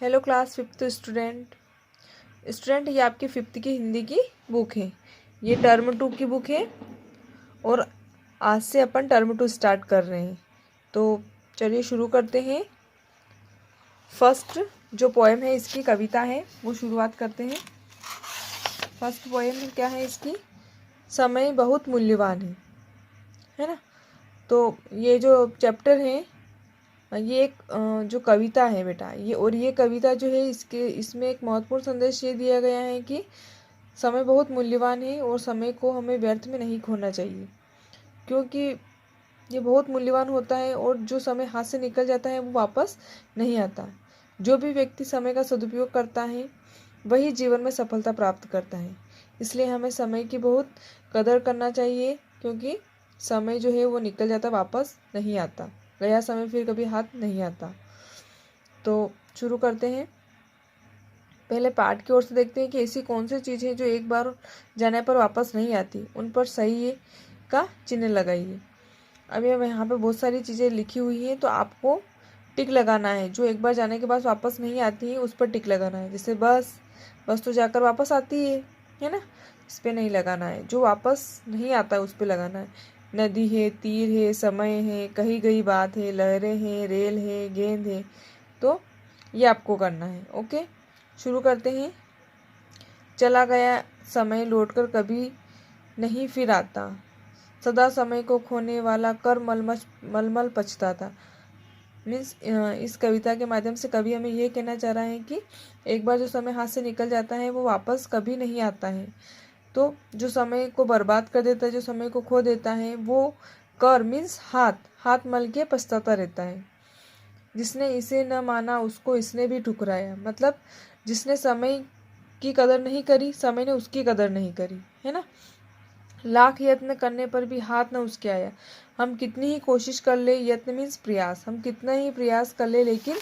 Hello class fifth student ये आपकी fifth की हिंदी की बुक है। ये टर्म 2 की बुक है और आज से अपन टर्म 2 स्टार्ट कर रहे हैं। तो चलिए शुरू करते हैं। फर्स्ट जो पोएम है इसकी कविता है वो शुरुआत करते हैं। फर्स्ट पोएम क्या है इसकी? समय बहुत मूल्यवान है ना। तो ये जो चैप्टर है ये एक जो कविता है बेटा, ये कविता जो है इसमें एक महत्वपूर्ण संदेश ये दिया गया है कि समय बहुत मूल्यवान है और समय को हमें व्यर्थ में नहीं खोना चाहिए, क्योंकि ये बहुत मूल्यवान होता है और जो समय हाथ से निकल जाता है वो वापस नहीं आता। जो भी व्यक्ति समय का सदुपयोग करता है वही जीवन में सफलता प्राप्त करता है। इसलिए हमें समय की बहुत कदर करना चाहिए, क्योंकि समय जो है वो निकल जाता, वापस नहीं आता। गया समय फिर कभी हाथ नहीं आता। तो शुरू करते हैं। पहले पाठ की ओर से देखते हैं कि ऐसी कौन सी चीज़ है जो एक बार जाने पर वापस नहीं आती। उन पर सही का चिन्ह लगाइए। अभी हम यहाँ पे बहुत सारी चीज़ें लिखी हुई हैं, तो आपको टिक लगाना है। जो एक बार जाने के बाद वापस नहीं आती है उस पर टिक लगाना है। जैसे बस तो जाकर वापस आती है ना, इस पर नहीं लगाना है। जो वापस नहीं आता है उस पर लगाना है। नदी है, तीर है, समय है, कही गई बात है, लहरें हैं, रेल है, गेंद है। तो ये आपको करना है। ओके, शुरू करते हैं। चला गया समय लौटकर कभी नहीं फिर आता, सदा समय को खोने वाला कर मलमल पछताता। मीन्स इस कविता के माध्यम से कवि हमें ये कहना चाह रहा है कि एक बार जो समय हाथ से निकल जाता है वो वापस कभी नहीं आता है। तो जो समय को बर्बाद कर देता है, जो समय को खो देता है, वो कर मीन्स हाथ मल के पछताता रहता है। जिसने इसे न माना उसको इसने भी ठुकराया। मतलब जिसने समय की कदर नहीं करी, समय ने उसकी कदर नहीं करी, है ना। लाख यत्न करने पर भी हाथ न उसके आया। हम कितनी ही कोशिश कर ले, यत्न मीन्स प्रयास, हम कितना ही प्रयास कर ले, लेकिन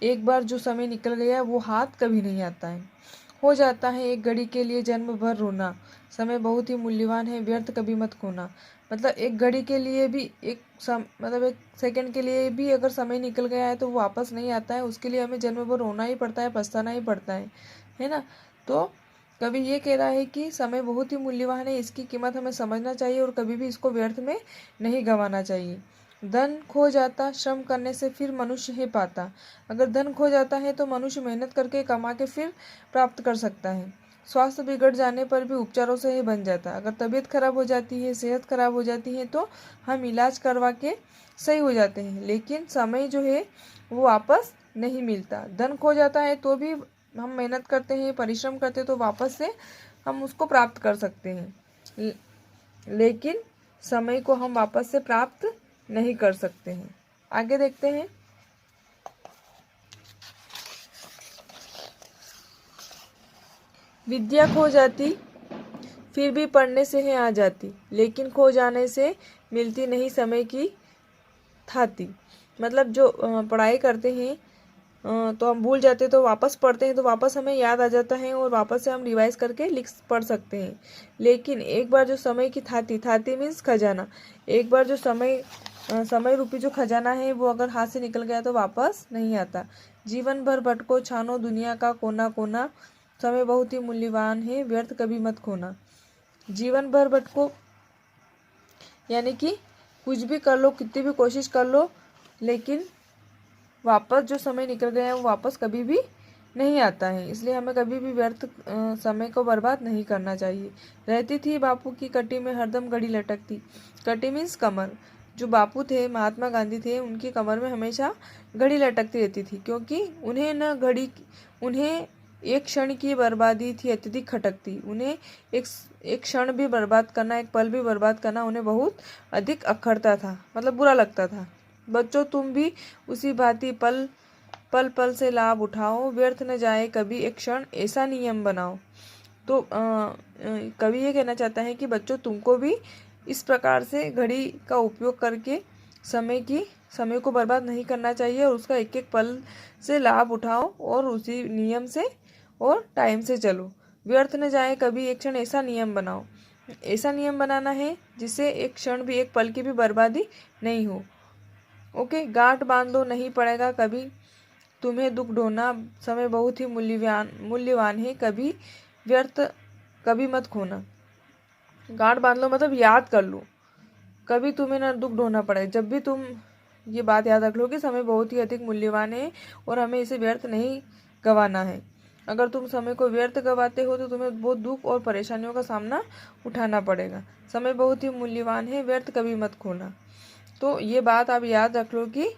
एक बार जो समय निकल गया वो हाथ कभी नहीं आता है। हो जाता है एक घड़ी के लिए जन्म भर रोना, समय बहुत ही मूल्यवान है व्यर्थ कभी मत खोना। मतलब एक घड़ी के लिए भी एक सेकंड के लिए भी अगर समय निकल गया है तो वो वापस नहीं आता है। उसके लिए हमें जन्म भर रोना ही पड़ता है, पछताना ही पड़ता है ना। तो कवि ये कह रहा है कि समय बहुत ही मूल्यवान है, इसकी कीमत हमें समझना चाहिए और कभी भी इसको व्यर्थ में नहीं गंवाना चाहिए। धन खो जाता श्रम करने से फिर मनुष्य है पाता। अगर धन खो जाता है तो मनुष्य मेहनत करके कमा के फिर प्राप्त कर सकता है। स्वास्थ्य बिगड़ जाने पर भी उपचारों से ही बन जाता है। अगर तबीयत खराब हो जाती है, सेहत खराब हो जाती है तो हम इलाज करवा के सही हो जाते हैं, लेकिन समय जो है वो वापस नहीं मिलता। धन खो जाता है तो भी हम मेहनत करते हैं, परिश्रम करते हैं तो वापस से हम उसको प्राप्त कर सकते हैं, लेकिन समय को हम वापस से प्राप्त नहीं कर सकते हैं। आगे देखते हैं। विद्या खो जाती फिर भी पढ़ने से है आ जाती, लेकिन खो जाने से मिलती नहीं समय की थाती। मतलब जो पढ़ाई करते हैं तो हम भूल जाते हैं, तो वापस पढ़ते हैं तो वापस हमें याद आ जाता है और वापस से हम रिवाइज करके पढ़ सकते हैं। लेकिन एक बार जो समय की थाती मीन्स खजाना, एक बार जो समय रूपी जो खजाना है वो अगर हाथ से निकल गया तो वापस नहीं आता। जीवन भर भटको छानो दुनिया का कोना कोना, समय बहुत ही मूल्यवान है व्यर्थ कभी मत खोना। जीवन भर भटको यानी कि कुछ भी कर लो, कितनी भी कोशिश कर लो, लेकिन वापस जो समय निकल गया है वो वापस कभी भी नहीं आता है। इसलिए हमें कभी भी व्यर्थ समय को बर्बाद नहीं करना चाहिए। रहती थी बापू की कटी में हरदम घड़ी लटकती। कटी मीन्स कमर। जो बापू थे, महात्मा गांधी थे, उनकी कमर में हमेशा घड़ी लटकती रहती थी, क्योंकि उन्हें एक क्षण की बर्बादी थी अत्यधिक खटकती। उन्हें एक क्षण भी बर्बाद करना, एक पल भी बर्बाद करना उन्हें बहुत अधिक अखरता था, मतलब बुरा लगता था। बच्चों तुम भी उसी भांति पल पल से लाभ उठाओ, व्यर्थ न जाए कभी एक क्षण ऐसा नियम बनाओ। तो कवि ये कहना चाहता है कि बच्चों तुमको भी इस प्रकार से घड़ी का उपयोग करके समय को बर्बाद नहीं करना चाहिए और उसका एक एक पल से लाभ उठाओ और उसी नियम से और टाइम से चलो। व्यर्थ न जाए कभी एक क्षण ऐसा नियम बनाओ। ऐसा नियम बनाना है जिससे एक क्षण भी, एक पल की भी बर्बादी नहीं हो। ओके, गांठ बांध लो नहीं पड़ेगा कभी तुम्हें दुख ढोना, समय बहुत ही मूल्यवान है, कभी व्यर्थ कभी मत खोना। गांठ बांध लो मतलब याद कर लो, कभी तुम्हें ना दुख ढोना पड़े। जब भी तुम ये बात याद रख लो कि समय बहुत ही अधिक मूल्यवान है और हमें इसे व्यर्थ नहीं गंवाना है। अगर तुम समय को व्यर्थ गंवाते हो तो तुम्हें बहुत दुख और परेशानियों का सामना उठाना पड़ेगा। समय बहुत ही मूल्यवान है, व्यर्थ कभी मत खोना। तो ये बात आप याद रख लो कि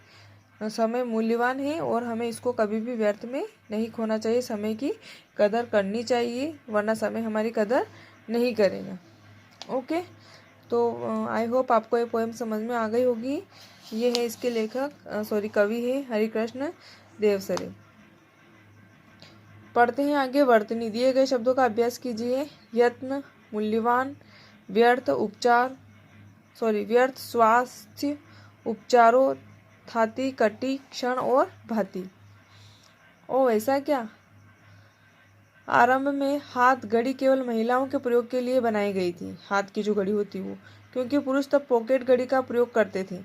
समय मूल्यवान है और हमें इसको कभी भी व्यर्थ में नहीं खोना चाहिए। समय की कदर करनी चाहिए, वरना समय हमारी कदर नहीं करेगा। ओके, तो आई होप आपको ये पोएम समझ में आ गई होगी। ये है इसके लेखक कवि है हरिकृष्ण देवसरे। पढ़ते हैं आगे वर्तनी। दिए गए शब्दों का अभ्यास कीजिए। यत्न, मूल्यवान, व्यर्थ, व्यर्थ, स्वास्थ्य, उपचारों, थाती, कटी, क्षण और भांति। ओ ऐसा क्या? आरंभ में हाथ घड़ी केवल महिलाओं के प्रयोग के लिए बनाई गई थी, हाथ की जो घड़ी होती वो, क्योंकि पुरुष तब पॉकेट घड़ी का प्रयोग करते थे।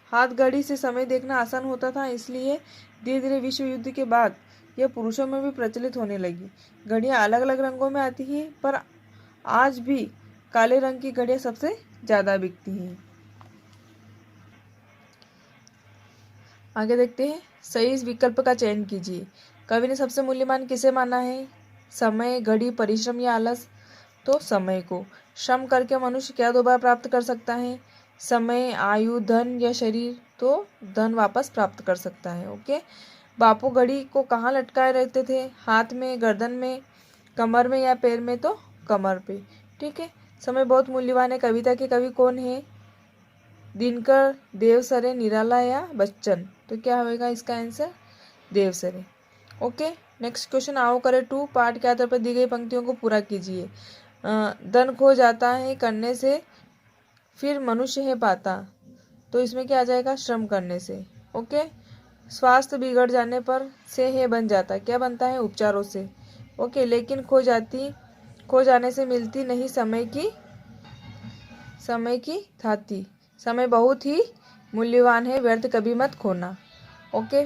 हाथ घड़ी से समय देखना आसान होता था, इसलिए धीरे धीरे विश्व युद्ध के बाद यह पुरुषों में भी प्रचलित होने लगी। घड़ियां अलग अलग रंगों में आती हैं, पर आज भी काले रंग की घड़ियां सबसे ज्यादा बिकती हैं। आगे देखते हैं। सही विकल्प का चयन कीजिए। कवि ने सबसे मूल्यवान किसे माना है? समय, घड़ी, परिश्रम या आलस? तो समय को। श्रम करके मनुष्य क्या दोबारा प्राप्त कर सकता है? समय, आयु, धन या शरीर? तो धन वापस प्राप्त कर सकता है। ओके। बापू घड़ी को कहाँ लटकाए रहते थे? हाथ में, गर्दन में, कमर में या पैर में? तो कमर पे। ठीक है। समय बहुत मूल्यवान है कविता के कवि कौन है? दिनकर, देवसरे, निराला या बच्चन? तो क्या होगा इसका आंसर? देवसरे। ओके। नेक्स्ट क्वेश्चन आओ करें 2। पाठ के आधार पर दी गई पंक्तियों को पूरा कीजिए। धन खो जाता है करने से, फिर मनुष्य है पाता। तो इसमें क्या आ जाएगा? श्रम करने से। ओके। स्वास्थ्य बिगड़ जाने पर से है बन जाता, क्या बनता है? उपचारों से। ओके। लेकिन खो जाने से मिलती नहीं समय की थाती। समय बहुत ही मूल्यवान है, व्यर्थ कभी मत खोना। ओके।